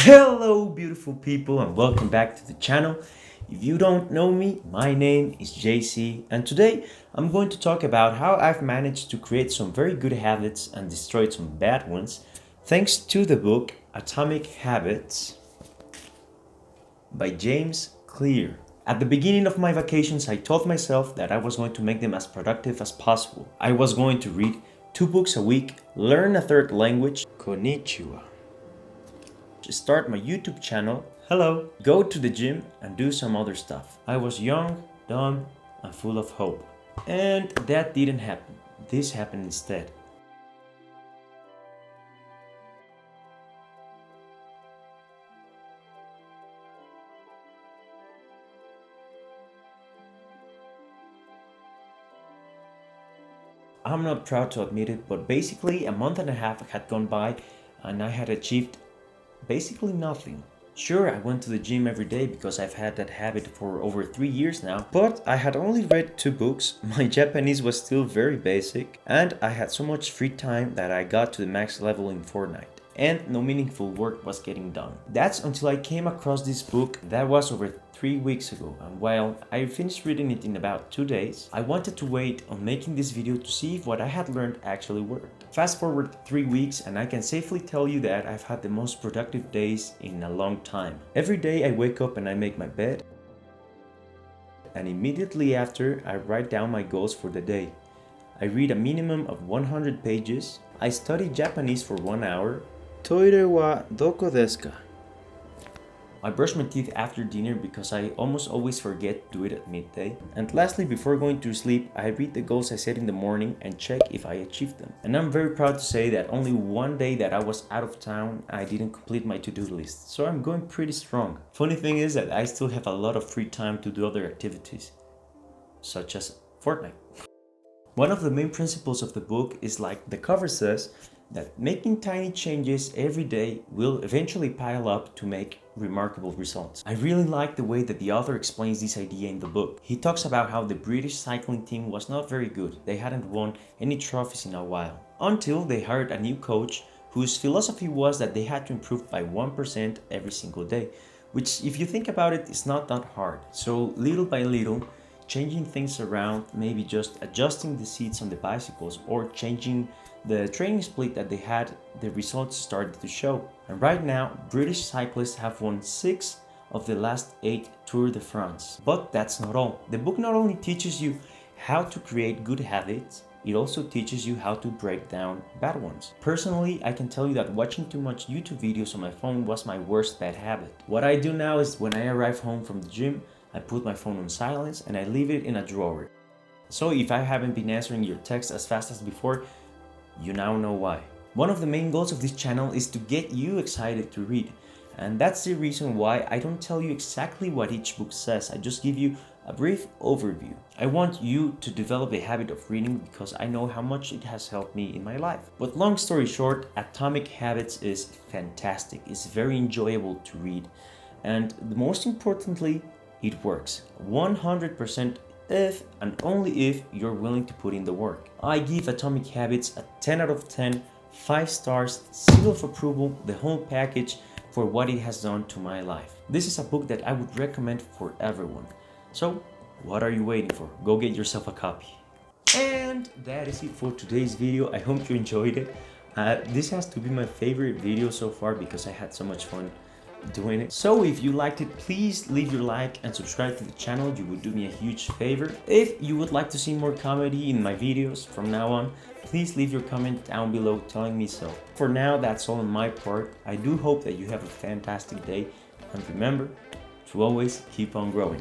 Hello beautiful people and welcome back to the channel. If you don't know me, my name is JC and today I'm going to talk about how I've managed to create some very good habits and destroyed some bad ones thanks to the book Atomic Habits by James Clear. At the beginning of my vacations, I told myself that I was going to make them as productive as possible. I was going to read 2 books a week, learn a third language, konnichiwa, start my YouTube channel, hello, go to the gym and do some other stuff. I was young, dumb, and full of hope. And that didn't happen. This happened instead. I'm not proud to admit it, but basically a month and a half had gone by and I had achieved basically nothing. Sure, I went to the gym every day because I've had that habit for over 3 years now, but I had only read 2 books, my Japanese was still very basic, and I had so much free time that I got to the max level in Fortnite. And no meaningful work was getting done. That's until I came across this book that was over 3 weeks ago, and while I finished reading it in about 2 days, I wanted to wait on making this video to see if what I had learned actually worked. Fast forward 3 weeks and I can safely tell you that I've had the most productive days in a long time. Every day I wake up and I make my bed, and immediately after I write down my goals for the day. I read a minimum of 100 pages, I study Japanese for 1 hour. Toire wa doko desu ka? I brush my teeth after dinner because I almost always forget to do it at midday. And lastly, before going to sleep, I read the goals I set in the morning and check if I achieved them. And I'm very proud to say that only one day that I was out of town, I didn't complete my to-do list. So I'm going pretty strong. Funny thing is that I still have a lot of free time to do other activities, such as Fortnite. One of the main principles of the book is, like the cover says, that making tiny changes every day will eventually pile up to make remarkable results. I really like the way that the author explains this idea in the book. He talks about how the British cycling team was not very good. They hadn't won any trophies in a while, until they hired a new coach whose philosophy was that they had to improve by 1% every single day, which, if you think about it, is not that hard. So little by little, changing things around, maybe just adjusting the seats on the bicycles or changing the training split that they had, the results started to show. And right now, British cyclists have won 6 of the last 8 Tour de France. But that's not all. The book not only teaches you how to create good habits, it also teaches you how to break down bad ones. Personally, I can tell you that watching too much YouTube videos on my phone was my worst bad habit. What I do now is when I arrive home from the gym, I put my phone on silence and I leave it in a drawer. So if I haven't been answering your texts as fast as before, you now know why. One of the main goals of this channel is to get you excited to read. And that's the reason why I don't tell you exactly what each book says, I just give you a brief overview. I want you to develop a habit of reading because I know how much it has helped me in my life. But long story short, Atomic Habits is fantastic. It's very enjoyable to read. And most importantly, it works 100% if and only if you're willing to put in the work. I give Atomic Habits a 10 out of 10, 5 stars, seal of approval, the whole package for what it has done to my life. This is a book that I would recommend for everyone. So what are you waiting for? Go get yourself a copy. And that is it for today's video. I hope you enjoyed it. This has to be my favorite video so far because I had so much fun doing it. So if you liked it, please leave your like and subscribe to the channel. You would do me a huge favor. If you would like to see more comedy in my videos from now on, please leave your comment down below telling me so. For now, that's all on my part. I do hope that you have a fantastic day, and remember to always keep on growing.